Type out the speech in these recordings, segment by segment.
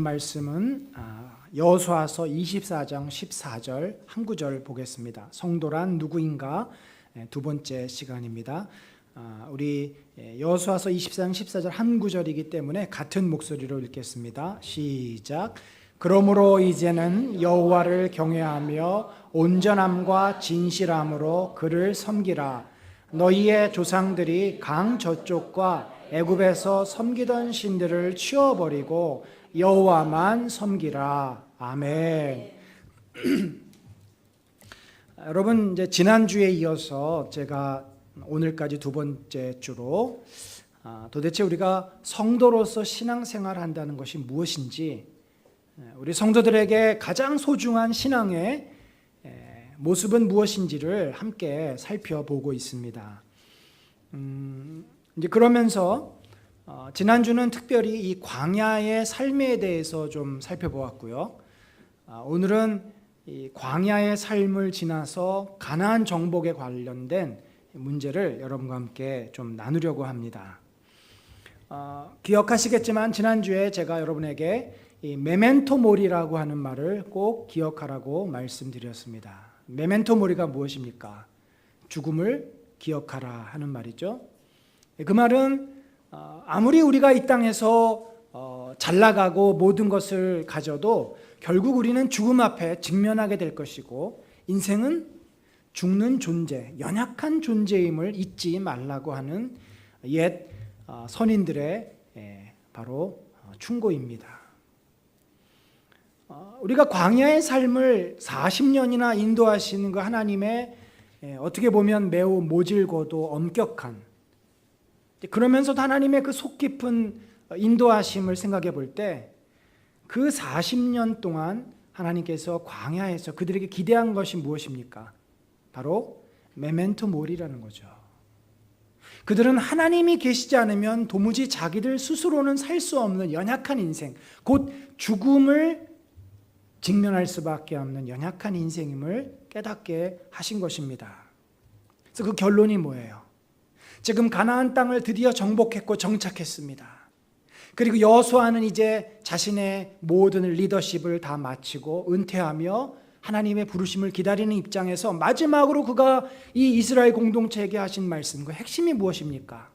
말씀은 여호수아서 24장 14절 한 구절 보겠습니다. 성도란 누구인가? 두 번째 시간입니다. 우리 여호수아서 24장 14절 한 구절이기 때문에 같은 목소리로 읽겠습니다. 시작. 그러므로 이제는 여호와를 경외하며 온전함과 진실함으로 그를 섬기라. 너희의 조상들이 강 저쪽과 애굽에서 섬기던 신들을 치워버리고 여호와만 섬기라. 아멘. 여러분, 이제 지난주에 이어서 제가 오늘까지 두 번째 주로 도대체 우리가 성도로서 신앙생활을 한다는 것이 무엇인지, 우리 성도들에게 가장 소중한 신앙의 모습은 무엇인지를 함께 살펴보고 있습니다. 이제 그러면서 지난주는 특별히 이 광야의 삶에 대해서 좀 살펴보았고요. 오늘은 이 광야의 삶을 지나서 가나안 정복에 관련된 문제를 여러분과 함께 좀 나누려고 합니다. 기억하시겠지만 지난주에 제가 여러분에게 이 메멘토 모리라고 하는 말을 꼭 기억하라고 말씀드렸습니다. 메멘토 모리가 무엇입니까? 죽음을 기억하라 하는 말이죠. 그 말은 아무리 우리가 이 땅에서 잘 나가고 모든 것을 가져도 결국 우리는 죽음 앞에 직면하게 될 것이고, 인생은 죽는 존재, 연약한 존재임을 잊지 말라고 하는 옛 선인들의 바로 충고입니다. 우리가 광야의 삶을 40년이나 인도하시는 그 하나님의 어떻게 보면 매우 모질고도 엄격한, 그러면서도 하나님의 그 속 깊은 인도하심을 생각해 볼 때 그 40년 동안 하나님께서 광야에서 그들에게 기대한 것이 무엇입니까? 바로 메멘토 모리라는 거죠. 그들은 하나님이 계시지 않으면 도무지 자기들 스스로는 살 수 없는 연약한 인생, 곧 죽음을 직면할 수밖에 없는 연약한 인생임을 깨닫게 하신 것입니다. 그래서 그 결론이 뭐예요? 지금 가나안 땅을 드디어 정복했고 정착했습니다. 그리고 여호수아는 이제 자신의 모든 리더십을 다 마치고 은퇴하며 하나님의 부르심을 기다리는 입장에서 마지막으로 그가 이 이스라엘 공동체에게 하신 말씀, 그 핵심이 무엇입니까?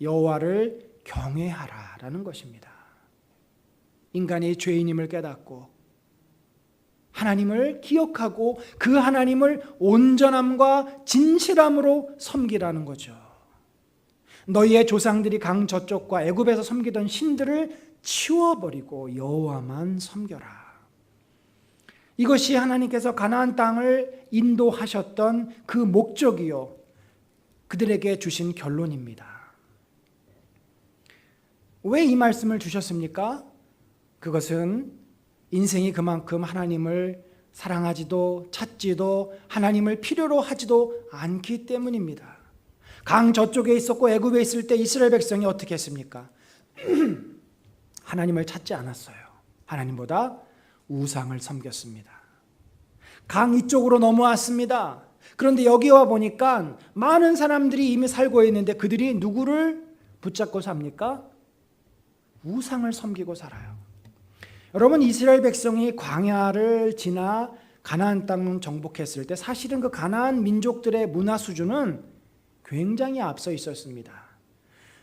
여호와를 경외하라라는 것입니다. 인간이 죄인임을 깨닫고 하나님을 기억하고 그 하나님을 온전함과 진실함으로 섬기라는 거죠. 너희의 조상들이 강 저쪽과 애굽에서 섬기던 신들을 치워버리고 여호와만 섬겨라. 이것이 하나님께서 가나안 땅을 인도하셨던 그 목적이요, 그들에게 주신 결론입니다. 왜 이 말씀을 주셨습니까? 그것은 인생이 그만큼 하나님을 사랑하지도 찾지도 하나님을 필요로 하지도 않기 때문입니다. 강 저쪽에 있었고 애굽에 있을 때 이스라엘 백성이 어떻게 했습니까? 하나님을 찾지 않았어요. 하나님보다 우상을 섬겼습니다. 강 이쪽으로 넘어왔습니다. 그런데 여기 와 보니까 많은 사람들이 이미 살고 있는데 그들이 누구를 붙잡고 삽니까? 우상을 섬기고 살아요. 여러분, 이스라엘 백성이 광야를 지나 가나안 땅을 정복했을 때 사실은 그 가나안 민족들의 문화 수준은 굉장히 앞서 있었습니다.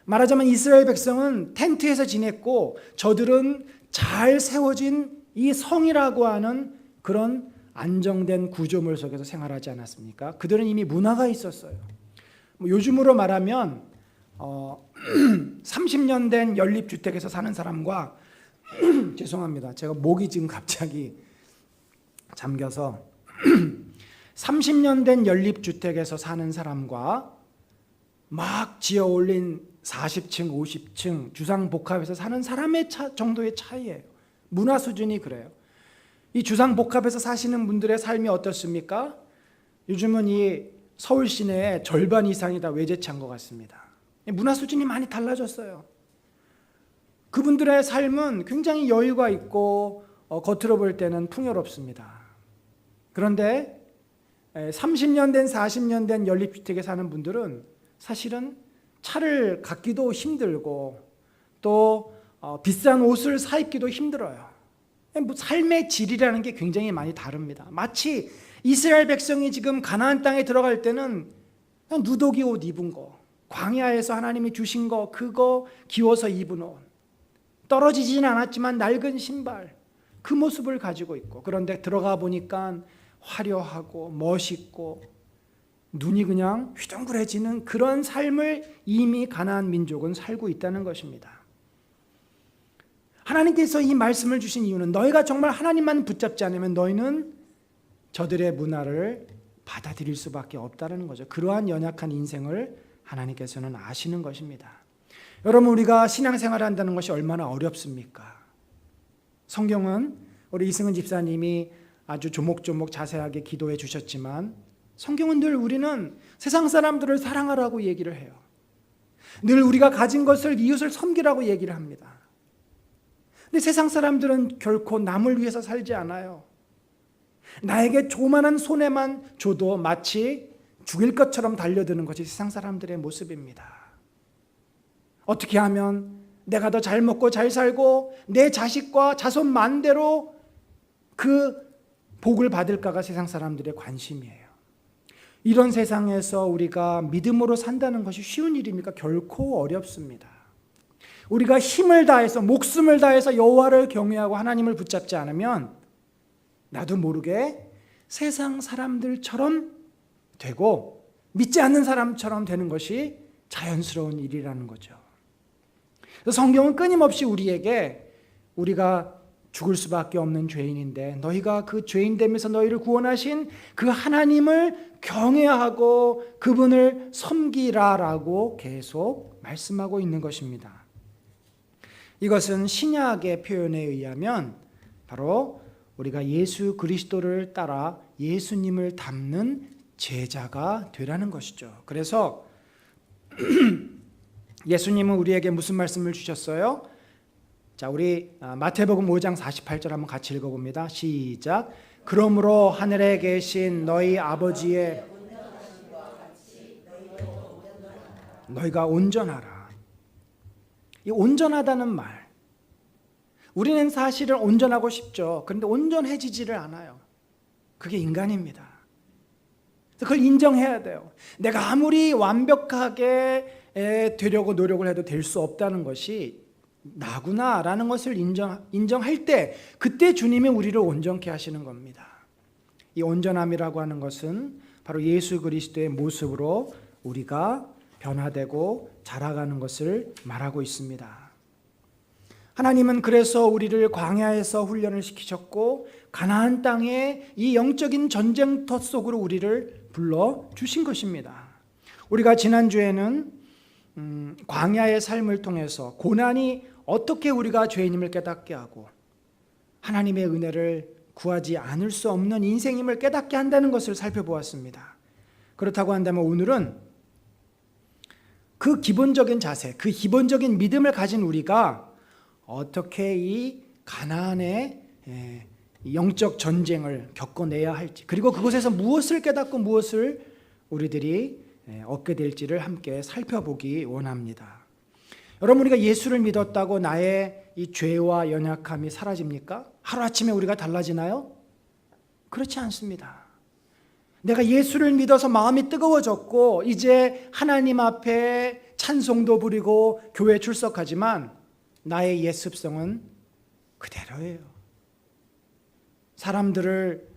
말하자면 이스라엘 백성은 텐트에서 지냈고 저들은 잘 세워진 이 성이라고 하는 그런 안정된 구조물 속에서 생활하지 않았습니까? 그들은 이미 문화가 있었어요. 요즘으로 말하면 30년 된 연립주택에서 사는 사람과 죄송합니다. 제가 목이 지금 갑자기 잠겨서 30년 된 연립주택에서 사는 사람과 막 지어 올린 40층, 50층 주상복합에서 사는 사람의 정도의 차이예요. 문화 수준이 그래요. 이 주상복합에서 사시는 분들의 삶이 어떻습니까? 요즘은 이 서울 시내의 절반 이상이 다 외제차인 것 같습니다. 문화 수준이 많이 달라졌어요. 그분들의 삶은 굉장히 여유가 있고 겉으로 볼 때는 풍요롭습니다. 그런데 30년 된 40년 된 연립주택에 사는 분들은 사실은 차를 갖기도 힘들고 또 비싼 옷을 사 입기도 힘들어요. 뭐 삶의 질이라는 게 굉장히 많이 다릅니다. 마치 이스라엘 백성이 지금 가나안 땅에 들어갈 때는 그냥 누더기 옷 입은 거, 광야에서 하나님이 주신 거 그거 기워서 입은 옷, 떨어지지는 않았지만 낡은 신발, 그 모습을 가지고 있고, 그런데 들어가 보니까 화려하고 멋있고 눈이 그냥 휘둥그레지는 그런 삶을 이미 가나안 민족은 살고 있다는 것입니다. 하나님께서 이 말씀을 주신 이유는 너희가 정말 하나님만 붙잡지 않으면 너희는 저들의 문화를 받아들일 수밖에 없다는 거죠. 그러한 연약한 인생을 하나님께서는 아시는 것입니다. 여러분, 우리가 신앙생활을 한다는 것이 얼마나 어렵습니까? 성경은 우리 이승은 집사님이 아주 조목조목 자세하게 기도해 주셨지만, 성경은 늘 우리는 세상 사람들을 사랑하라고 얘기를 해요. 늘 우리가 가진 것을 이웃을 섬기라고 얘기를 합니다. 근데 세상 사람들은 결코 남을 위해서 살지 않아요. 나에게 조그마한 손해만 줘도 마치 죽일 것처럼 달려드는 것이 세상 사람들의 모습입니다. 어떻게 하면 내가 더 잘 먹고 잘 살고 내 자식과 자손 만대로 그 복을 받을까가 세상 사람들의 관심이에요. 이런 세상에서 우리가 믿음으로 산다는 것이 쉬운 일입니까? 결코 어렵습니다. 우리가 힘을 다해서 목숨을 다해서 여호와를 경외하고 하나님을 붙잡지 않으면 나도 모르게 세상 사람들처럼 되고 믿지 않는 사람처럼 되는 것이 자연스러운 일이라는 거죠. 그래서 성경은 끊임없이 우리에게 우리가 죽을 수밖에 없는 죄인인데 너희가 그 죄인됨에서 너희를 구원하신 그 하나님을 경외하고 그분을 섬기라라고 계속 말씀하고 있는 것입니다. 이것은 신약의 표현에 의하면 바로 우리가 예수 그리스도를 따라 예수님을 닮는 제자가 되라는 것이죠. 그래서 예수님은 우리에게 무슨 말씀을 주셨어요? 자, 우리 마태복음 5장 48절 한번 같이 읽어봅니다. 시작. 그러므로 하늘에 계신 너희 아버지의 너희가 온전하라. 이 온전하다는 말, 우리는 사실은 온전하고 싶죠. 그런데 온전해지지를 않아요. 그게 인간입니다. 그걸 인정해야 돼요. 내가 아무리 완벽하게 되려고 노력을 해도 될 수 없다는 것이 나구나라는 것을 인정할 때 그때 주님이 우리를 온전케 하시는 겁니다. 이 온전함이라고 하는 것은 바로 예수 그리스도의 모습으로 우리가 변화되고 자라가는 것을 말하고 있습니다. 하나님은 그래서 우리를 광야에서 훈련을 시키셨고 가나안 땅에 이 영적인 전쟁터 속으로 우리를 불러주신 것입니다. 우리가 지난주에는 광야의 삶을 통해서 고난이 어떻게 우리가 죄인임을 깨닫게 하고 하나님의 은혜를 구하지 않을 수 없는 인생임을 깨닫게 한다는 것을 살펴보았습니다. 그렇다고 한다면 오늘은 그 기본적인 자세, 그 기본적인 믿음을 가진 우리가 어떻게 이 가나안의 영적 전쟁을 겪어내야 할지, 그리고 그곳에서 무엇을 깨닫고 무엇을 우리들이 얻게 될지를 함께 살펴보기 원합니다. 여러분, 우리가 예수를 믿었다고 나의 이 죄와 연약함이 사라집니까? 하루아침에 우리가 달라지나요? 그렇지 않습니다. 내가 예수를 믿어서 마음이 뜨거워졌고 이제 하나님 앞에 찬송도 부리고 교회 출석하지만 나의 옛 습성은 그대로예요. 사람들을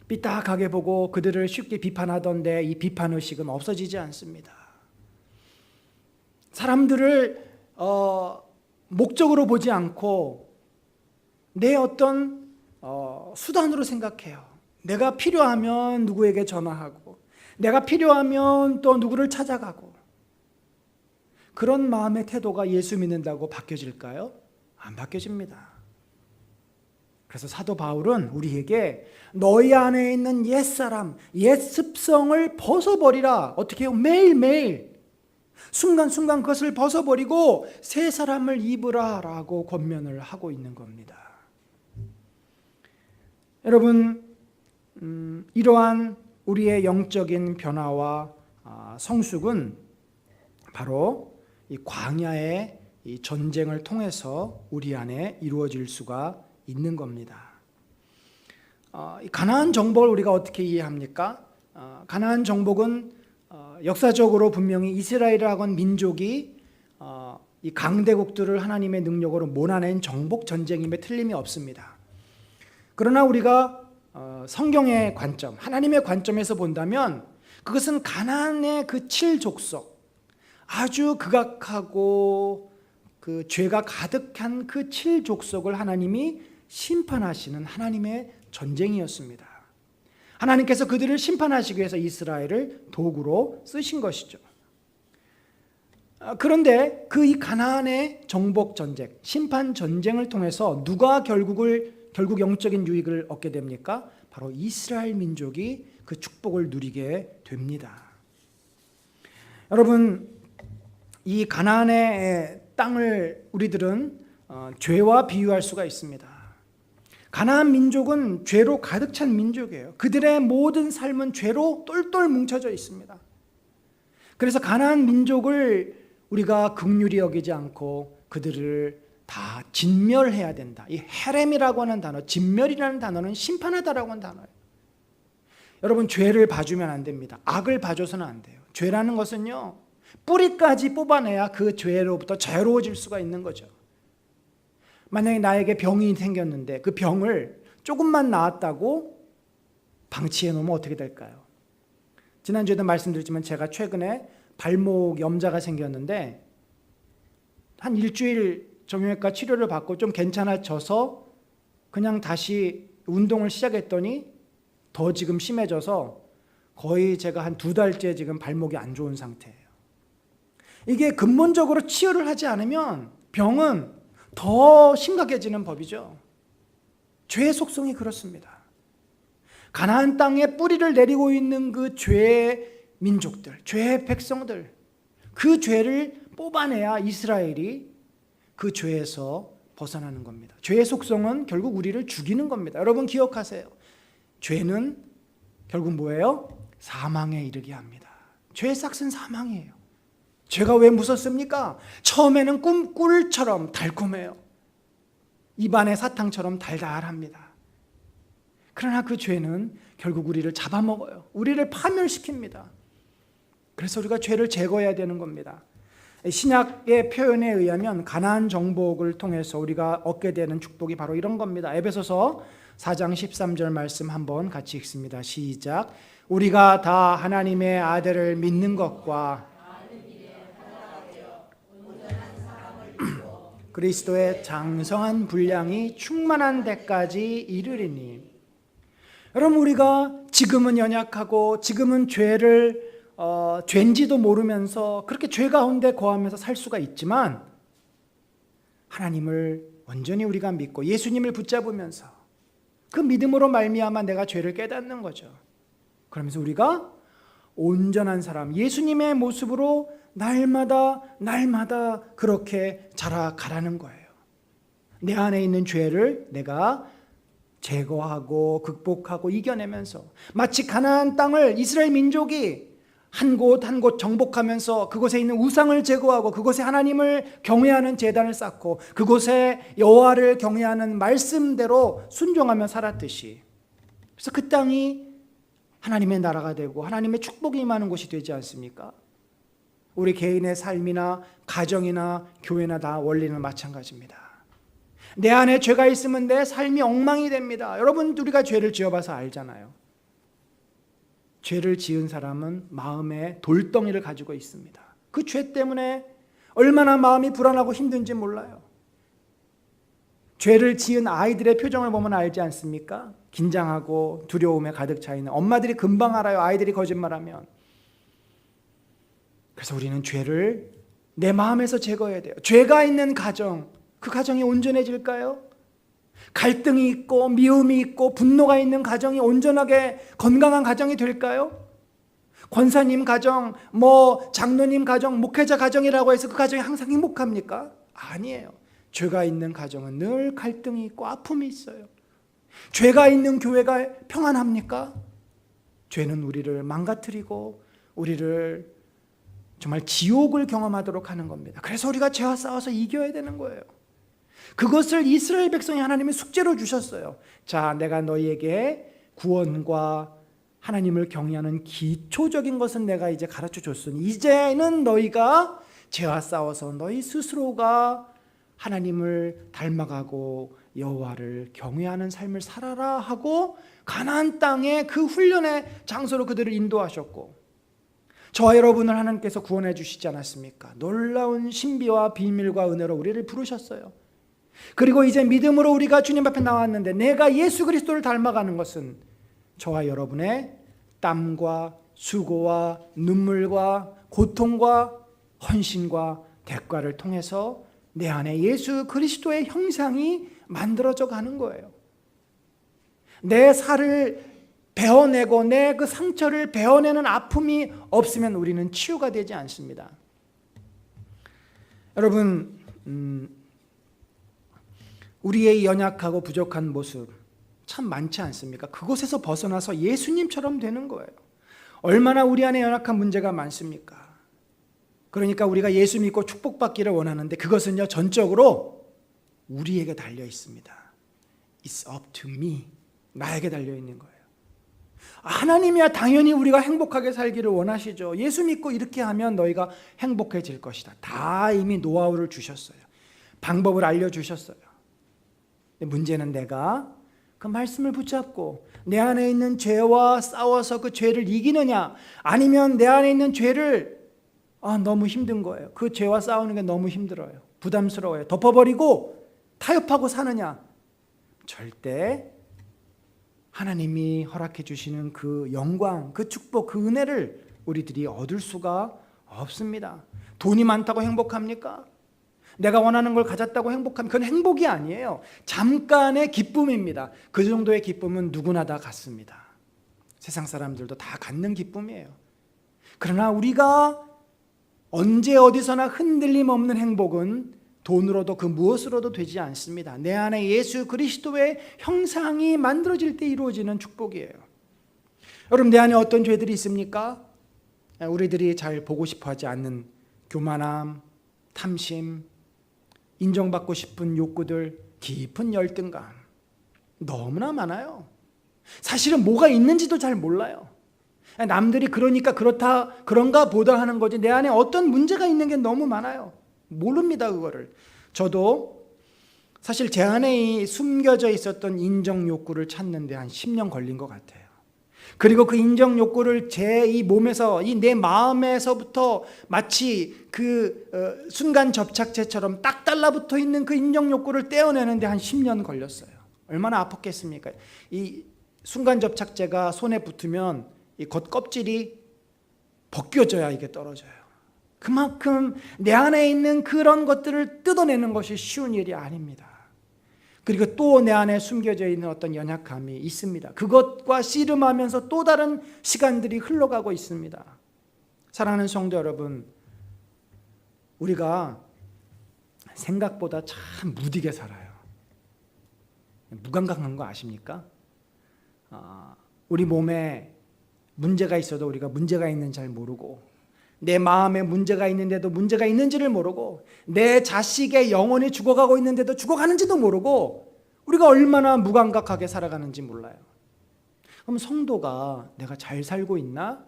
삐딱하게 보고 그들을 쉽게 비판하던데 이 비판의식은 없어지지 않습니다. 사람들을 목적으로 보지 않고 내 어떤 수단으로 생각해요. 내가 필요하면 누구에게 전화하고 내가 필요하면 또 누구를 찾아가고, 그런 마음의 태도가 예수 믿는다고 바뀌어질까요? 안 바뀌어집니다. 그래서 사도 바울은 우리에게 너희 안에 있는 옛사람, 옛 습성을 벗어버리라. 어떻게 해요? 매일매일 순간순간 그것을 벗어버리고 새 사람을 입으라 라고 권면을 하고 있는 겁니다. 여러분, 이러한 우리의 영적인 변화와 성숙은 바로 이 광야의 이 전쟁을 통해서 우리 안에 이루어질 수가 있는 겁니다. 이 가나안 정복을 우리가 어떻게 이해합니까? 가나안 정복은 역사적으로 분명히 이스라엘이라고 하는 민족이 이 강대국들을 하나님의 능력으로 몰아낸 정복 전쟁임에 틀림이 없습니다. 그러나 우리가 성경의 관점, 하나님의 관점에서 본다면 그것은 가나안의 그 7족속, 아주 극악하고 그 죄가 가득한 그 7족속을 하나님이 심판하시는 하나님의 전쟁이었습니다. 하나님께서 그들을 심판하시기 위해서 이스라엘을 도구로 쓰신 것이죠. 그런데 그 이 가나안의 정복 전쟁, 심판 전쟁을 통해서 누가 결국 영적인 유익을 얻게 됩니까? 바로 이스라엘 민족이 그 축복을 누리게 됩니다. 여러분, 이 가나안의 땅을 우리들은 죄와 비유할 수가 있습니다. 가나안 민족은 죄로 가득 찬 민족이에요. 그들의 모든 삶은 죄로 똘똘 뭉쳐져 있습니다. 그래서 가나안 민족을 우리가 긍휼히 여기지 않고 그들을 다 진멸해야 된다. 이 헤렘이라고 하는 단어, 진멸이라는 단어는 심판하다라고 하는 단어예요. 여러분, 죄를 봐주면 안 됩니다. 악을 봐줘서는 안 돼요. 죄라는 것은요, 뿌리까지 뽑아내야 그 죄로부터 자유로워질 수가 있는 거죠. 만약에 나에게 병이 생겼는데 그 병을 조금만 나았다고 방치해 놓으면 어떻게 될까요? 지난주에도 말씀드렸지만 제가 최근에 발목 염자가 생겼는데 한 일주일 정형외과 치료를 받고 좀 괜찮아져서 그냥 다시 운동을 시작했더니 더 지금 심해져서 거의 제가 한 2달째 지금 발목이 안 좋은 상태예요. 이게 근본적으로 치유를 하지 않으면 병은 더 심각해지는 법이죠. 죄의 속성이 그렇습니다. 가나안 땅에 뿌리를 내리고 있는 그 죄의 민족들, 죄의 백성들, 그 죄를 뽑아내야 이스라엘이 그 죄에서 벗어나는 겁니다. 죄의 속성은 결국 우리를 죽이는 겁니다. 여러분 기억하세요. 죄는 결국 뭐예요? 사망에 이르게 합니다. 죄의 싹은 사망이에요. 죄가 왜 무섭습니까? 처음에는 꿀처럼 달콤해요. 입안의 사탕처럼 달달합니다. 그러나 그 죄는 결국 우리를 잡아먹어요. 우리를 파멸시킵니다. 그래서 우리가 죄를 제거해야 되는 겁니다. 신약의 표현에 의하면 가나안 정복을 통해서 우리가 얻게 되는 축복이 바로 이런 겁니다. 에베소서 4장 13절 말씀 한번 같이 읽습니다. 시작. 우리가 다 하나님의 아들을 믿는 것과 그리스도의 장성한 분량이 충만한 데까지 이르리니. 여러분, 우리가 지금은 연약하고 지금은 죄인지도 모르면서 그렇게 죄 가운데 거하면서 살 수가 있지만 하나님을 온전히 우리가 믿고 예수님을 붙잡으면서 그 믿음으로 말미암아 내가 죄를 깨닫는 거죠. 그러면서 우리가 온전한 사람, 예수님의 모습으로 날마다 그렇게 자라가라는 거예요. 내 안에 있는 죄를 내가 제거하고 극복하고 이겨내면서 마치 가나안 땅을 이스라엘 민족이 한 곳 한 곳 정복하면서 그곳에 있는 우상을 제거하고 그곳에 하나님을 경외하는 제단을 쌓고 그곳에 여호와를 경외하는 말씀대로 순종하며 살았듯이, 그래서 그 땅이 하나님의 나라가 되고 하나님의 축복이 임하는 곳이 되지 않습니까? 우리 개인의 삶이나 가정이나 교회나 다 원리는 마찬가지입니다. 내 안에 죄가 있으면 내 삶이 엉망이 됩니다. 여러분, 우리가 죄를 지어봐서 알잖아요. 죄를 지은 사람은 마음에 돌덩이를 가지고 있습니다. 그 죄 때문에 얼마나 마음이 불안하고 힘든지 몰라요. 죄를 지은 아이들의 표정을 보면 알지 않습니까? 긴장하고 두려움에 가득 차 있는 엄마들이 금방 알아요. 아이들이 거짓말하면. 그래서 우리는 죄를 내 마음에서 제거해야 돼요. 죄가 있는 가정, 그 가정이 온전해질까요? 갈등이 있고 미움이 있고 분노가 있는 가정이 온전하게 건강한 가정이 될까요? 권사님 가정, 장로님 가정, 목회자 가정이라고 해서 그 가정이 항상 행복합니까? 아니에요. 죄가 있는 가정은 늘 갈등이 있고 아픔이 있어요. 죄가 있는 교회가 평안합니까? 죄는 우리를 망가뜨리고 우리를 정말 지옥을 경험하도록 하는 겁니다. 그래서 우리가 죄와 싸워서 이겨야 되는 거예요. 그것을 이스라엘 백성이 하나님의 숙제로 주셨어요. 자, 내가 너희에게 구원과 하나님을 경외하는 기초적인 것은 내가 이제 가르쳐 줬으니 이제는 너희가 죄와 싸워서 너희 스스로가 하나님을 닮아가고 여호와를 경외하는 삶을 살아라 하고 가나안 땅의 그 훈련의 장소로 그들을 인도하셨고, 저와 여러분을 하나님께서 구원해 주시지 않았습니까? 놀라운 신비와 비밀과 은혜로 우리를 부르셨어요. 그리고 이제 믿음으로 우리가 주님 앞에 나왔는데, 내가 예수 그리스도를 닮아가는 것은 저와 여러분의 땀과 수고와 눈물과 고통과 헌신과 대가를 통해서 내 안에 예수 그리스도의 형상이 만들어져 가는 거예요. 내 살을 베어내고 내 그 상처를 베어내는 아픔이 없으면 우리는 치유가 되지 않습니다. 여러분, 우리의 연약하고 부족한 모습 참 많지 않습니까? 그곳에서 벗어나서 예수님처럼 되는 거예요. 얼마나 우리 안에 연약한 문제가 많습니까? 그러니까 우리가 예수 믿고 축복받기를 원하는데 그것은요, 전적으로 우리에게 달려 있습니다. It's up to me. 나에게 달려 있는 거예요. 하나님이야 당연히 우리가 행복하게 살기를 원하시죠. 예수 믿고 이렇게 하면 너희가 행복해질 것이다. 다 이미 노하우를 주셨어요. 방법을 알려주셨어요. 근데 문제는 내가 그 말씀을 붙잡고 내 안에 있는 죄와 싸워서 그 죄를 이기느냐, 아니면 내 안에 있는 죄를 너무 힘든 거예요. 그 죄와 싸우는 게 너무 힘들어요. 부담스러워요. 덮어버리고 타협하고 사느냐. 절대 하나님이 허락해 주시는 그 영광, 그 축복, 그 은혜를 우리들이 얻을 수가 없습니다. 돈이 많다고 행복합니까? 내가 원하는 걸 가졌다고 행복하면 그건 행복이 아니에요. 잠깐의 기쁨입니다. 그 정도의 기쁨은 누구나 다 갖습니다. 세상 사람들도 다 갖는 기쁨이에요. 그러나 우리가 언제 어디서나 흔들림 없는 행복은 돈으로도 그 무엇으로도 되지 않습니다. 내 안에 예수 그리스도의 형상이 만들어질 때 이루어지는 축복이에요. 여러분, 내 안에 어떤 죄들이 있습니까? 우리들이 잘 보고 싶어 하지 않는 교만함, 탐심, 인정받고 싶은 욕구들, 깊은 열등감, 너무나 많아요. 사실은 뭐가 있는지도 잘 몰라요. 남들이 그러니까 그런가 보다 하는 거지, 내 안에 어떤 문제가 있는 게 너무 많아요. 모릅니다, 그거를. 저도 사실 제 안에 숨겨져 있었던 인정 욕구를 찾는데 한 10년 걸린 것 같아요. 그리고 그 인정 욕구를 제 이 몸에서, 이 내 마음에서부터 마치 그 순간 접착제처럼 딱 달라붙어 있는 그 인정 욕구를 떼어내는데 한 10년 걸렸어요. 얼마나 아팠겠습니까? 이 순간 접착제가 손에 붙으면 이 겉껍질이 벗겨져야 이게 떨어져요. 그만큼 내 안에 있는 그런 것들을 뜯어내는 것이 쉬운 일이 아닙니다. 그리고 또 내 안에 숨겨져 있는 어떤 연약함이 있습니다. 그것과 씨름하면서 또 다른 시간들이 흘러가고 있습니다. 사랑하는 성도 여러분, 우리가 생각보다 참 무디게 살아요. 무감각한 거 아십니까? 우리 몸에 문제가 있어도 우리가 문제가 있는지 잘 모르고, 내 마음에 문제가 있는데도 문제가 있는지를 모르고, 내 자식의 영혼이 죽어가고 있는데도 죽어가는지도 모르고, 우리가 얼마나 무감각하게 살아가는지 몰라요. 그럼 성도가 내가 잘 살고 있나?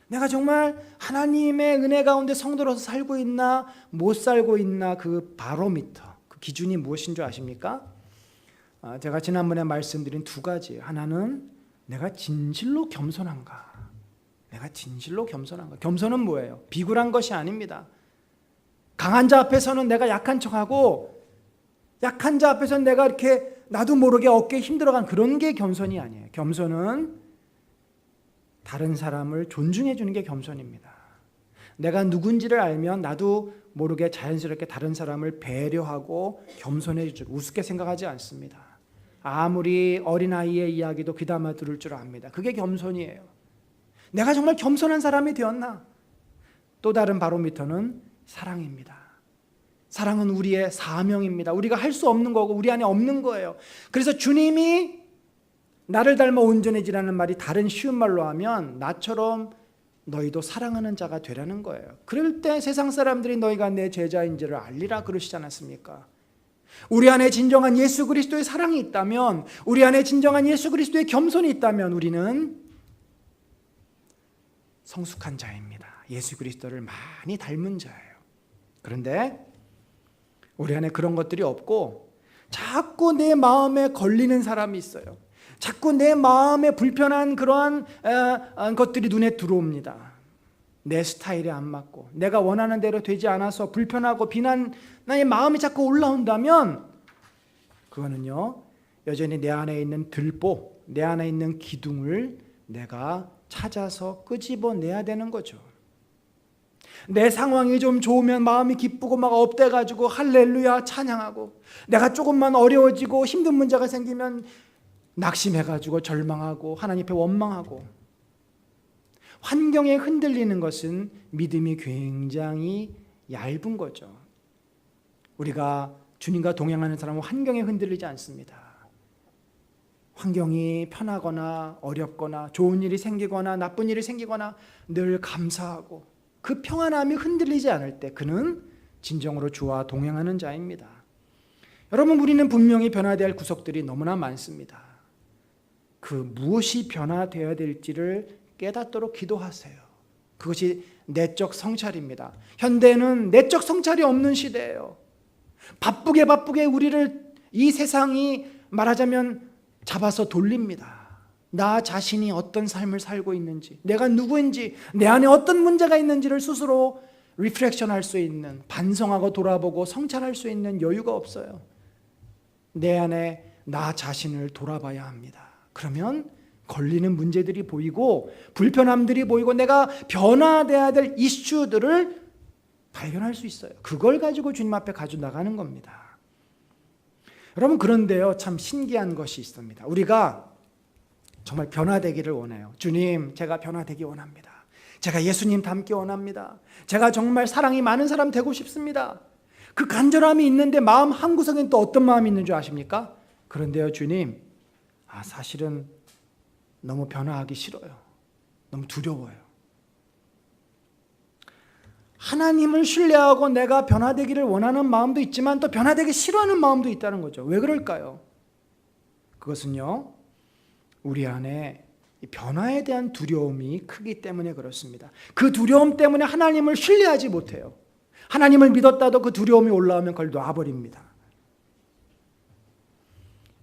내가 정말 하나님의 은혜 가운데 성도로서 살고 있나? 못 살고 있나? 그 바로미터, 그 기준이 무엇인 줄 아십니까? 제가 지난번에 말씀드린 두 가지. 하나는 내가 진실로 겸손한가? 내가 진실로 겸손한가? 겸손은 뭐예요? 비굴한 것이 아닙니다. 강한 자 앞에서는 내가 약한 척하고, 약한 자 앞에서는 내가 이렇게 나도 모르게 어깨에 힘들어간 그런 게 겸손이 아니에요. 겸손은 다른 사람을 존중해 주는 게 겸손입니다. 내가 누군지를 알면 나도 모르게 자연스럽게 다른 사람을 배려하고 겸손해 주고 우습게 생각하지 않습니다. 아무리 어린아이의 이야기도 귀담아 들을 줄 압니다. 그게 겸손이에요. 내가 정말 겸손한 사람이 되었나? 또 다른 바로미터는 사랑입니다. 사랑은 우리의 사명입니다. 우리가 할 수 없는 거고 우리 안에 없는 거예요. 그래서 주님이 나를 닮아 온전해지라는 말이 다른 쉬운 말로 하면 나처럼 너희도 사랑하는 자가 되라는 거예요. 그럴 때 세상 사람들이 너희가 내 제자인지를 알리라 그러시지 않았습니까? 우리 안에 진정한 예수 그리스도의 사랑이 있다면, 우리 안에 진정한 예수 그리스도의 겸손이 있다면 우리는 성숙한 자입니다. 예수 그리스도를 많이 닮은 자예요. 그런데 우리 안에 그런 것들이 없고 자꾸 내 마음에 걸리는 사람이 있어요. 자꾸 내 마음에 불편한 그러한 것들이 눈에 들어옵니다. 내 스타일에 안 맞고 내가 원하는 대로 되지 않아서 불편하고 비난의 마음이 자꾸 올라온다면 그거는요, 여전히 내 안에 있는 들보, 내 안에 있는 기둥을 내가 찾아서 끄집어내야 되는 거죠. 내 상황이 좀 좋으면 마음이 기쁘고 막 업돼가지고 할렐루야 찬양하고, 내가 조금만 어려워지고 힘든 문제가 생기면 낙심해가지고 절망하고 하나님 앞에 원망하고, 환경에 흔들리는 것은 믿음이 굉장히 얇은 거죠. 우리가 주님과 동행하는 사람은 환경에 흔들리지 않습니다. 환경이 편하거나 어렵거나 좋은 일이 생기거나 나쁜 일이 생기거나 늘 감사하고 그 평안함이 흔들리지 않을 때 그는 진정으로 주와 동행하는 자입니다. 여러분, 우리는 분명히 변화되어야 할 구석들이 너무나 많습니다. 그 무엇이 변화되어야 될지를 깨닫도록 기도하세요. 그것이 내적 성찰입니다. 현대는 내적 성찰이 없는 시대예요. 바쁘게 우리를 이 세상이 말하자면 잡아서 돌립니다. 나 자신이 어떤 삶을 살고 있는지, 내가 누구인지, 내 안에 어떤 문제가 있는지를 스스로 리프렉션할 수 있는, 반성하고 돌아보고 성찰할 수 있는 여유가 없어요. 내 안에 나 자신을 돌아봐야 합니다. 그러면 걸리는 문제들이 보이고 불편함들이 보이고 내가 변화돼야 될 이슈들을 발견할 수 있어요. 그걸 가지고 주님 앞에 가지고 나가는 겁니다. 여러분, 그런데요, 참 신기한 것이 있습니다. 우리가 정말 변화되기를 원해요. 주님, 제가 변화되기 원합니다. 제가 예수님 닮기 원합니다. 제가 정말 사랑이 많은 사람 되고 싶습니다. 그 간절함이 있는데 마음 한구석엔 또 어떤 마음이 있는 줄 아십니까? 그런데요, 주님, 사실은 너무 변화하기 싫어요. 너무 두려워요. 하나님을 신뢰하고 내가 변화되기를 원하는 마음도 있지만 또 변화되기 싫어하는 마음도 있다는 거죠. 왜 그럴까요? 그것은요, 우리 안에 변화에 대한 두려움이 크기 때문에 그렇습니다. 그 두려움 때문에 하나님을 신뢰하지 못해요. 하나님을 믿었다도 그 두려움이 올라오면 그걸 놔버립니다.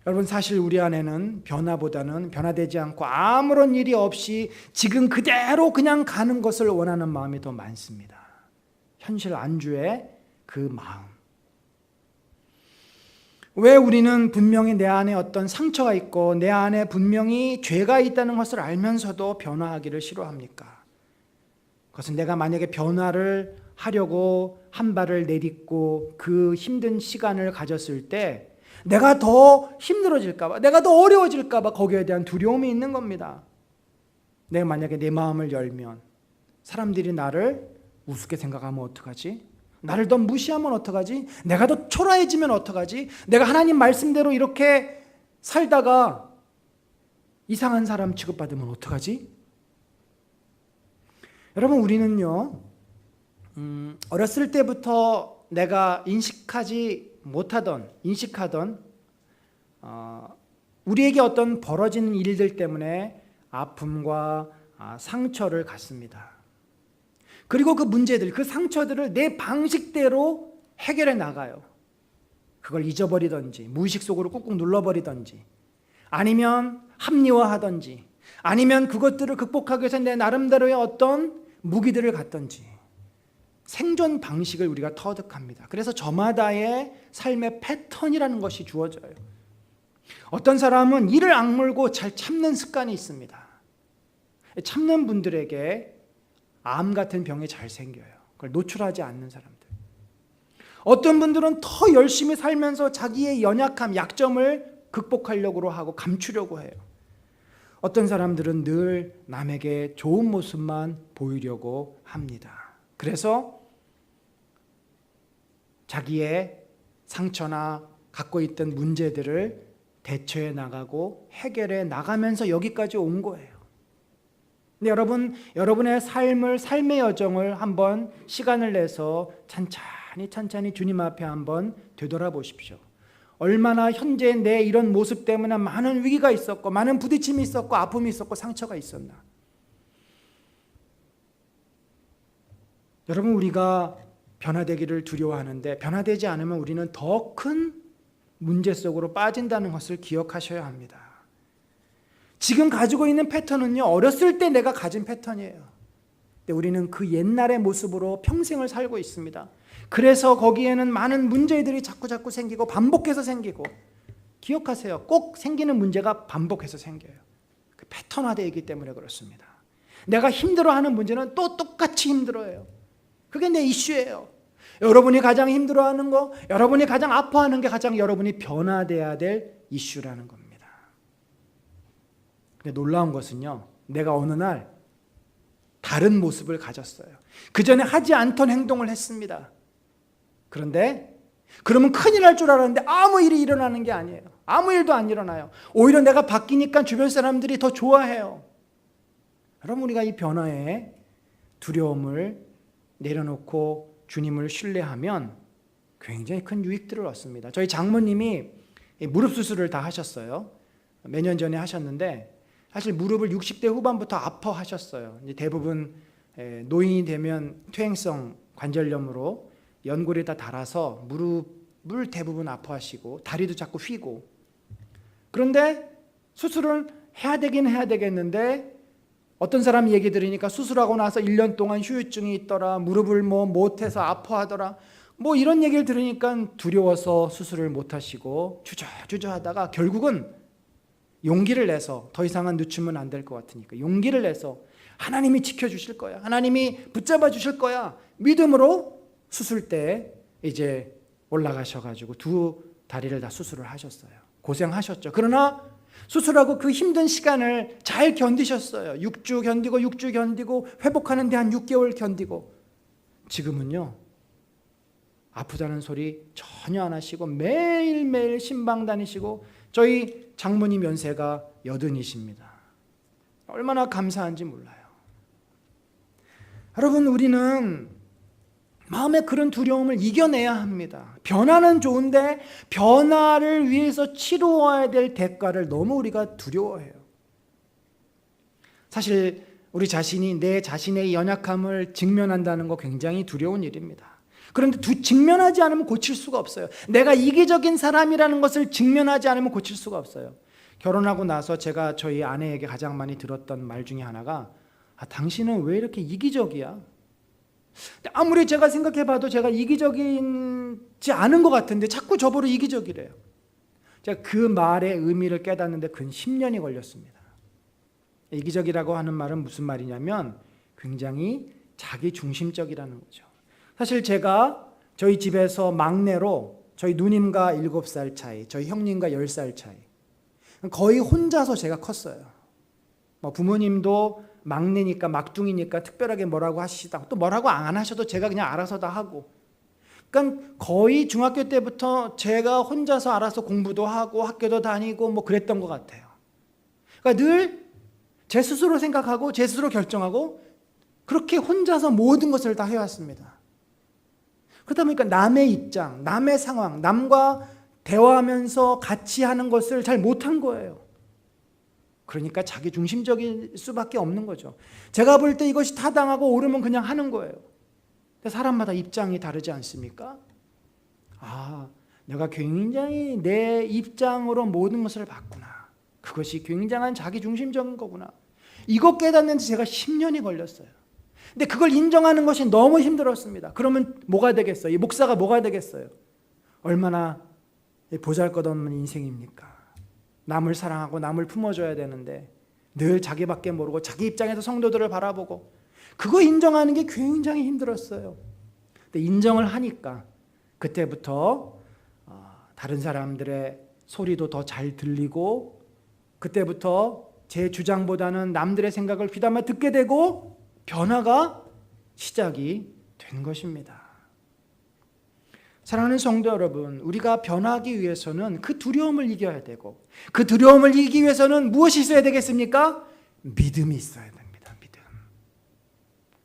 여러분, 사실 우리 안에는 변화보다는 변화되지 않고 아무런 일이 없이 지금 그대로 그냥 가는 것을 원하는 마음이 더 많습니다. 현실 안주의 그 마음. 왜 우리는 분명히 내 안에 어떤 상처가 있고 내 안에 분명히 죄가 있다는 것을 알면서도 변화하기를 싫어합니까? 그것은 내가 만약에 변화를 하려고 한 발을 내딛고 그 힘든 시간을 가졌을 때 내가 더 힘들어질까 봐, 내가 더 어려워질까 봐 거기에 대한 두려움이 있는 겁니다. 내가 만약에 내 마음을 열면 사람들이 나를 우습게 생각하면 어떡하지? 나를 더 무시하면 어떡하지? 내가 더 초라해지면 어떡하지? 내가 하나님 말씀대로 이렇게 살다가 이상한 사람 취급받으면 어떡하지? 여러분, 우리는요, 어렸을 때부터 내가 인식하던 우리에게 어떤 벌어지는 일들 때문에 아픔과 상처를 갖습니다. 그리고 그 문제들, 그 상처들을 내 방식대로 해결해 나가요. 그걸 잊어버리든지 무의식 속으로 꾹꾹 눌러버리든지 아니면 합리화하든지 아니면 그것들을 극복하기 위해서 내 나름대로의 어떤 무기들을 갖든지 생존 방식을 우리가 터득합니다. 그래서 저마다의 삶의 패턴이라는 것이 주어져요. 어떤 사람은 이를 악물고 잘 참는 습관이 있습니다. 참는 분들에게 암 같은 병이 잘 생겨요. 그걸 노출하지 않는 사람들. 어떤 분들은 더 열심히 살면서 자기의 연약함, 약점을 극복하려고 하고 감추려고 해요. 어떤 사람들은 늘 남에게 좋은 모습만 보이려고 합니다. 그래서 자기의 상처나 갖고 있던 문제들을 대처해 나가고 해결해 나가면서 여기까지 온 거예요. 근데 여러분의 삶의 여정을 한번 시간을 내서 천천히 주님 앞에 한번 되돌아보십시오. 얼마나 현재 내 이런 모습 때문에 많은 위기가 있었고, 많은 부딪힘이 있었고, 아픔이 있었고, 상처가 있었나. 여러분, 우리가 변화되기를 두려워하는데 변화되지 않으면 우리는 더 큰 문제 속으로 빠진다는 것을 기억하셔야 합니다. 지금 가지고 있는 패턴은요, 어렸을 때 내가 가진 패턴이에요. 근데 우리는 그 옛날의 모습으로 평생을 살고 있습니다. 그래서 거기에는 많은 문제들이 자꾸 생기고 반복해서 생기고, 기억하세요. 꼭 생기는 문제가 반복해서 생겨요. 그 패턴화되어 있기 때문에 그렇습니다. 내가 힘들어하는 문제는 또 똑같이 힘들어요. 그게 내 이슈예요. 여러분이 가장 힘들어하는 거, 여러분이 가장 아파하는 게 가장 여러분이 변화돼야 될 이슈라는 겁니다. 근데 놀라운 것은요, 내가 어느 날 다른 모습을 가졌어요. 그 전에 하지 않던 행동을 했습니다. 그런데 그러면 큰일 날 줄 알았는데 아무 일이 일어나는 게 아니에요. 아무 일도 안 일어나요. 오히려 내가 바뀌니까 주변 사람들이 더 좋아해요. 여러분, 우리가 이 변화에 두려움을 내려놓고 주님을 신뢰하면 굉장히 큰 유익들을 얻습니다. 저희 장모님이 무릎 수술을 다 하셨어요. 몇 년 전에 하셨는데 사실 무릎을 60대 후반부터 아파하셨어요. 이제 대부분 노인이 되면 퇴행성 관절염으로 연골이 다 닳아서 무릎을 대부분 아파하시고 다리도 자꾸 휘고, 그런데 수술을 해야 되긴 해야 되겠는데 어떤 사람 얘기 들으니까 수술하고 나서 1년 동안 후유증이 있더라, 무릎을 못해서 아파하더라, 이런 얘기를 들으니까 두려워서 수술을 못하시고 주저하다가 결국은 용기를 내서, 더 이상은 늦추면 안 될 것 같으니까 용기를 내서 하나님이 지켜주실 거야, 하나님이 붙잡아 주실 거야, 믿음으로 수술대에 이제 올라가셔가지고 두 다리를 다 수술을 하셨어요. 고생하셨죠. 그러나 수술하고 그 힘든 시간을 잘 견디셨어요. 6주 견디고 회복하는데 한 6개월 견디고, 지금은요 아프다는 소리 전혀 안 하시고 매일매일 신방 다니시고, 저희 장모님 연세가 80이십니다. 얼마나 감사한지 몰라요. 여러분, 우리는 마음의 그런 두려움을 이겨내야 합니다. 변화는 좋은데 변화를 위해서 치루어야 될 대가를 너무 우리가 두려워해요. 사실 우리 자신이 내 자신의 연약함을 직면한다는 거 굉장히 두려운 일입니다. 그런데 직면하지 않으면 고칠 수가 없어요. 내가 이기적인 사람이라는 것을 직면하지 않으면 고칠 수가 없어요. 결혼하고 나서 제가 저희 아내에게 가장 많이 들었던 말 중에 하나가, 당신은 왜 이렇게 이기적이야? 아무리 제가 생각해봐도 제가 이기적이지 않은 것 같은데 자꾸 저보고 이기적이래요. 제가 그 말의 의미를 깨닫는데 근 10년이 걸렸습니다. 이기적이라고 하는 말은 무슨 말이냐면 굉장히 자기중심적이라는 거죠. 사실 제가 저희 집에서 막내로, 저희 누님과 7살 차이, 저희 형님과 10살 차이, 거의 혼자서 제가 컸어요. 부모님도 막내니까, 막둥이니까 특별하게 뭐라고 하시다, 또 뭐라고 안 하셔도 제가 그냥 알아서 다 하고, 그러니까 거의 중학교 때부터 제가 혼자서 알아서 공부도 하고 학교도 다니고 그랬던 것 같아요. 그러니까 늘 제 스스로 생각하고 제 스스로 결정하고 그렇게 혼자서 모든 것을 다 해왔습니다. 그러다 보니까 남의 입장, 남의 상황, 남과 대화하면서 같이 하는 것을 잘 못한 거예요. 그러니까 자기 중심적일 수밖에 없는 거죠. 제가 볼 때 이것이 타당하고 옳으면 그냥 하는 거예요. 근데 사람마다 입장이 다르지 않습니까? 내가 굉장히 내 입장으로 모든 것을 봤구나. 그것이 굉장한 자기 중심적인 거구나. 이거 깨닫는데 제가 10년이 걸렸어요. 근데 그걸 인정하는 것이 너무 힘들었습니다. 그러면 뭐가 되겠어요? 이 목사가 뭐가 되겠어요? 얼마나 보잘것없는 인생입니까? 남을 사랑하고 남을 품어줘야 되는데 늘 자기밖에 모르고 자기 입장에서 성도들을 바라보고, 그거 인정하는 게 굉장히 힘들었어요. 근데 인정을 하니까 그때부터 다른 사람들의 소리도 더 잘 들리고, 그때부터 제 주장보다는 남들의 생각을 귀담아 듣게 되고 변화가 시작이 된 것입니다. 사랑하는 성도 여러분, 우리가 변하기 위해서는 그 두려움을 이겨야 되고, 그 두려움을 이기기 위해서는 무엇이 있어야 되겠습니까? 믿음이 있어야 됩니다. 믿음.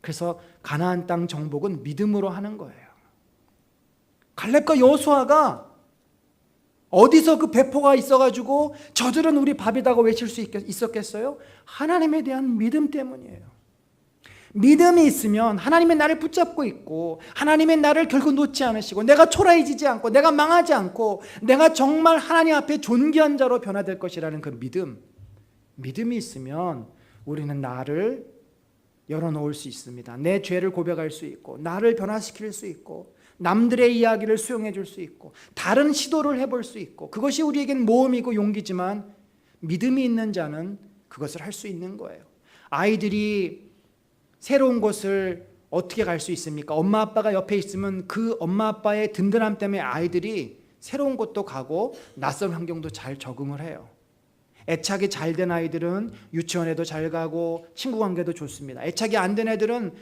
그래서 가나안 땅 정복은 믿음으로 하는 거예요. 갈렙과 여호수아가 어디서 그 배포가 있어가지고 저들은 우리 밥이다고 외칠 수 있었겠어요? 하나님에 대한 믿음 때문이에요. 믿음이 있으면 하나님의 나를 붙잡고 있고 하나님의 나를 결국 놓지 않으시고 내가 초라해지지 않고 내가 망하지 않고 내가 정말 하나님 앞에 존귀한 자로 변화될 것이라는 그 믿음이 있으면 우리는 나를 열어놓을 수 있습니다. 내 죄를 고백할 수 있고 나를 변화시킬 수 있고 남들의 이야기를 수용해 줄 수 있고 다른 시도를 해볼 수 있고 그것이 우리에겐 모험이고 용기지만 믿음이 있는 자는 그것을 할 수 있는 거예요. 아이들이 새로운 곳을 어떻게 갈 수 있습니까? 엄마 아빠가 옆에 있으면 그 엄마 아빠의 든든함 때문에 아이들이 새로운 곳도 가고 낯선 환경도 잘 적응을 해요. 애착이 잘 된 아이들은 유치원에도 잘 가고 친구 관계도 좋습니다. 애착이 안 된 애들은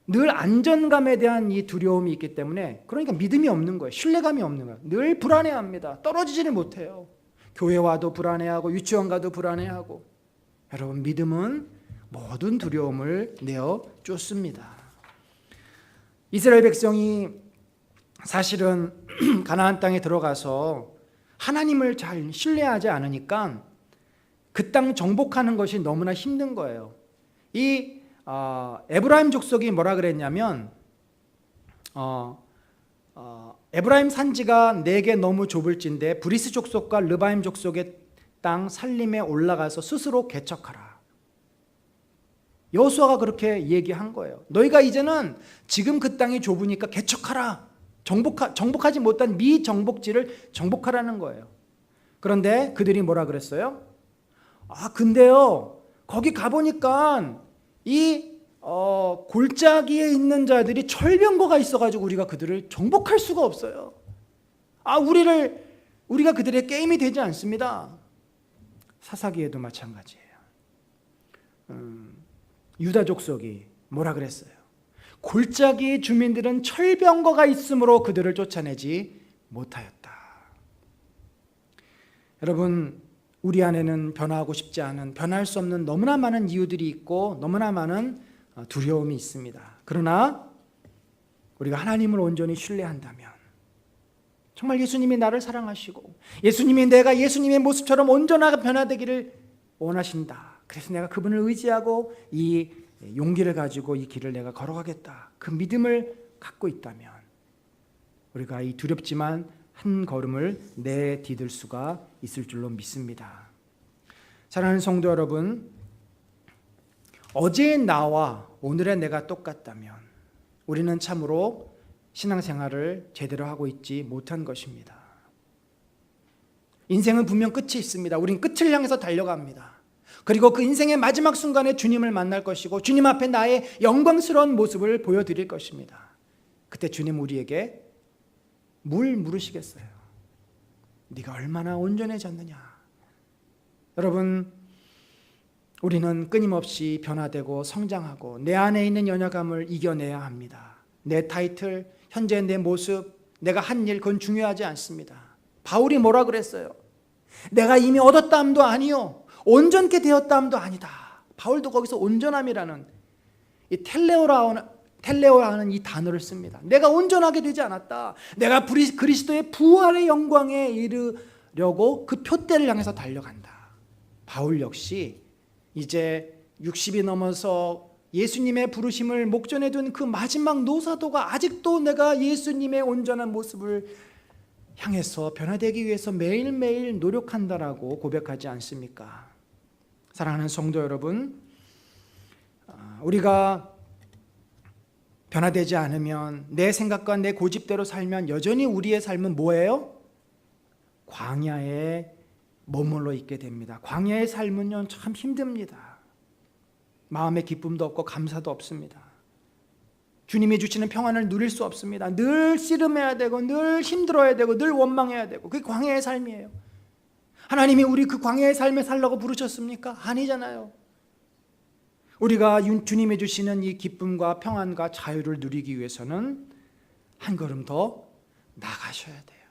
늘 안전감에 대한 이 두려움이 있기 때문에 그러니까 믿음이 없는 거예요. 신뢰감이 없는 거예요. 늘 불안해합니다. 떨어지지를 못해요. 교회 와도 불안해하고 유치원 가도 불안해하고. 여러분, 믿음은 모든 두려움을 내어 쫓습니다. 이스라엘 백성이 사실은 가나안 땅에 들어가서 하나님을 잘 신뢰하지 않으니까 그 땅 정복하는 것이 너무나 힘든 거예요. 이 에브라임 족속이 뭐라 그랬냐면 에브라임 산지가 내게 너무 좁을진데 브리스 족속과 르바임 족속의 땅 살림에 올라가서 스스로 개척하라. 여호수아가 그렇게 얘기한 거예요. 너희가 이제는 지금 그 땅이 좁으니까 개척하라. 정복하지 못한 미정복지를 정복하라는 거예요. 그런데 그들이 뭐라 그랬어요? 근데요 거기 가보니까 이 골짜기에 있는 자들이 철병거가 있어가지고 우리가 그들을 정복할 수가 없어요. 우리가 그들의 게임이 되지 않습니다. 사사기에도 마찬가지예요. 유다 족속이 뭐라 그랬어요? 골짜기의 주민들은 철병거가 있으므로 그들을 쫓아내지 못하였다. 여러분, 우리 안에는 변화하고 싶지 않은, 변할 수 없는 너무나 많은 이유들이 있고 너무나 많은 두려움이 있습니다. 그러나 우리가 하나님을 온전히 신뢰한다면, 정말 예수님이 나를 사랑하시고 예수님이 내가 예수님의 모습처럼 온전하게 변화되기를 원하신다. 그래서 내가 그분을 의지하고 이 용기를 가지고 이 길을 내가 걸어가겠다. 그 믿음을 갖고 있다면 우리가 이 두렵지만 한 걸음을 내디딜 수가 있을 줄로 믿습니다. 사랑하는 성도 여러분, 어제의 나와 오늘의 내가 똑같다면 우리는 참으로 신앙생활을 제대로 하고 있지 못한 것입니다. 인생은 분명 끝이 있습니다. 우린 끝을 향해서 달려갑니다. 그리고 그 인생의 마지막 순간에 주님을 만날 것이고 주님 앞에 나의 영광스러운 모습을 보여드릴 것입니다. 그때 주님 우리에게 물으시겠어요. 네가 얼마나 온전해졌느냐. 여러분, 우리는 끊임없이 변화되고 성장하고 내 안에 있는 연약함을 이겨내야 합니다. 내 타이틀, 현재 내 모습, 내가 한 일, 그건 중요하지 않습니다. 바울이 뭐라 그랬어요? 내가 이미 얻었다함도 아니요 온전케 되었다함도 아니다. 바울도 거기서 온전함이라는 이 텔레오라는 이 단어를 씁니다. 내가 온전하게 되지 않았다. 내가 그리스도의 부활의 영광에 이르려고 그 표대를 향해서 달려간다. 바울 역시 이제 60이 넘어서 예수님의 부르심을 목전에 둔 그 마지막 노사도가 아직도 내가 예수님의 온전한 모습을 향해서 변화되기 위해서 매일매일 노력한다라고 고백하지 않습니까? 사랑하는 성도 여러분, 우리가 변화되지 않으면, 내 생각과 내 고집대로 살면 여전히 우리의 삶은 뭐예요? 광야에 머물러 있게 됩니다. 광야의 삶은요 참 힘듭니다. 마음의 기쁨도 없고 감사도 없습니다. 주님이 주시는 평안을 누릴 수 없습니다. 늘 씨름해야 되고 늘 힘들어야 되고 늘 원망해야 되고, 그게 광야의 삶이에요. 하나님이 우리 그 광야의 삶에 살라고 부르셨습니까? 아니잖아요. 우리가 주님이 주시는 이 기쁨과 평안과 자유를 누리기 위해서는 한 걸음 더 나가셔야 돼요.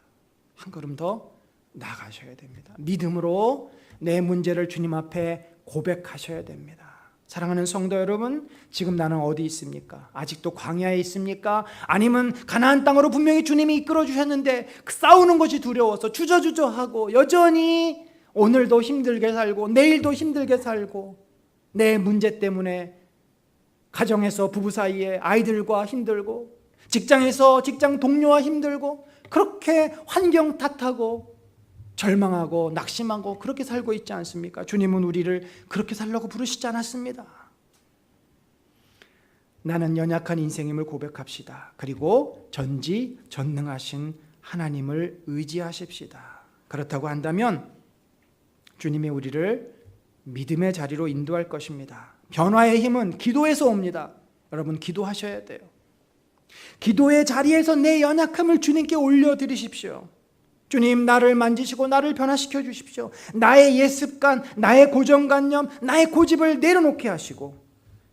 한 걸음 더 나가셔야 됩니다. 믿음으로 내 문제를 주님 앞에 고백하셔야 됩니다. 사랑하는 성도 여러분, 지금 나는 어디 있습니까? 아직도 광야에 있습니까? 아니면 가나안 땅으로 분명히 주님이 이끌어 주셨는데 싸우는 것이 두려워서 주저주저하고 여전히 오늘도 힘들게 살고 내일도 힘들게 살고 내 문제 때문에 가정에서 부부 사이에 아이들과 힘들고 직장에서 직장 동료와 힘들고 그렇게 환경 탓하고 절망하고 낙심하고 그렇게 살고 있지 않습니까? 주님은 우리를 그렇게 살라고 부르시지 않았습니다. 나는 연약한 인생임을 고백합시다. 그리고 전지전능하신 하나님을 의지하십시다. 그렇다고 한다면 주님이 우리를 믿음의 자리로 인도할 것입니다. 변화의 힘은 기도에서 옵니다. 여러분 기도하셔야 돼요. 기도의 자리에서 내 연약함을 주님께 올려드리십시오. 주님, 나를 만지시고 나를 변화시켜 주십시오. 나의 옛습관, 나의 고정관념, 나의 고집을 내려놓게 하시고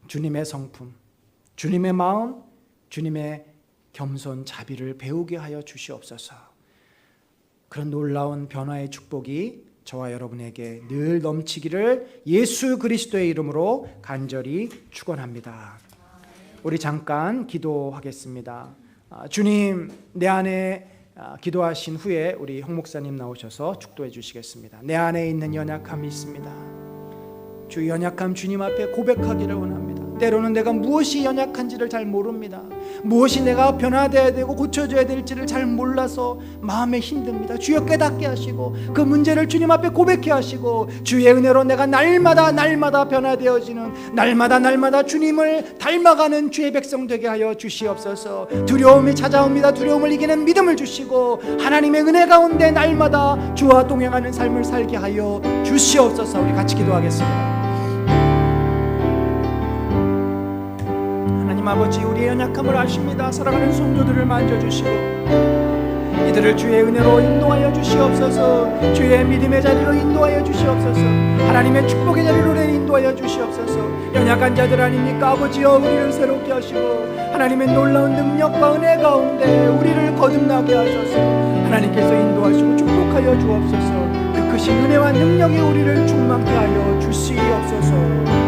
주님의 성품, 주님의 마음, 주님의 겸손 자비를 배우게 하여 주시옵소서. 그런 놀라운 변화의 축복이 저와 여러분에게 늘 넘치기를 예수 그리스도의 이름으로 간절히 축원합니다. 우리 잠깐 기도하겠습니다. 주님, 내 안에 기도하신 후에 우리 홍 목사님 나오셔서 축도해 주시겠습니다. 내 안에 있는 연약함이 있습니다. 주 연약함 주님 앞에 고백하기를 원합니다. 때로는 내가 무엇이 연약한지를 잘 모릅니다. 무엇이 내가 변화되어야 되고 고쳐져야 될지를 잘 몰라서 마음에 힘듭니다. 주여 깨닫게 하시고 그 문제를 주님 앞에 고백해 하시고 주의 은혜로 내가 날마다 변화되어지는 날마다 주님을 닮아가는 주의 백성 되게 하여 주시옵소서. 두려움이 찾아옵니다. 두려움을 이기는 믿음을 주시고 하나님의 은혜 가운데 날마다 주와 동행하는 삶을 살게 하여 주시옵소서. 우리 같이 기도하겠습니다. 아버지, 우리의 연약함을 아십니다. 사랑하는 성도들을 만져주시고 이들을 주의 은혜로 인도하여 주시옵소서. 주의 믿음의 자리로 인도하여 주시옵소서. 하나님의 축복의 자리로 인도하여 주시옵소서. 연약한 자들 아닙니까? 아버지여, 우리를 새롭게 하시고 하나님의 놀라운 능력과 은혜 가운데 우리를 거듭나게 하셔서 하나님께서 인도하시고 축복하여 주옵소서. 그 크신 은혜와 능력이 우리를 충만케 하여 주시옵소서.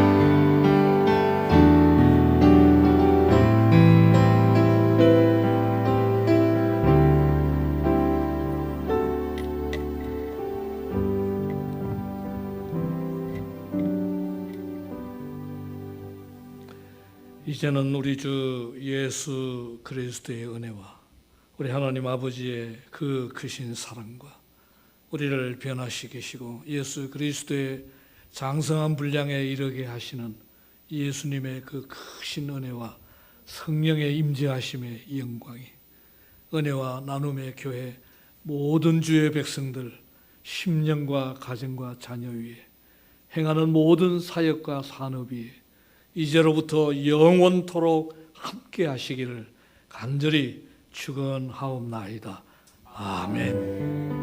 이제는 우리 주 예수 그리스도의 은혜와 우리 하나님 아버지의 그 크신 사랑과 우리를 변화시키시고 예수 그리스도의 장성한 분량에 이르게 하시는 예수님의 그 크신 은혜와 성령의 임재하심의 영광이 은혜와 나눔의 교회 모든 주의 백성들 심령과 가정과 자녀 위에 행하는 모든 사역과 산업 위에 이제로부터 영원토록 함께 하시기를 간절히 축원하옵나이다. 아멘.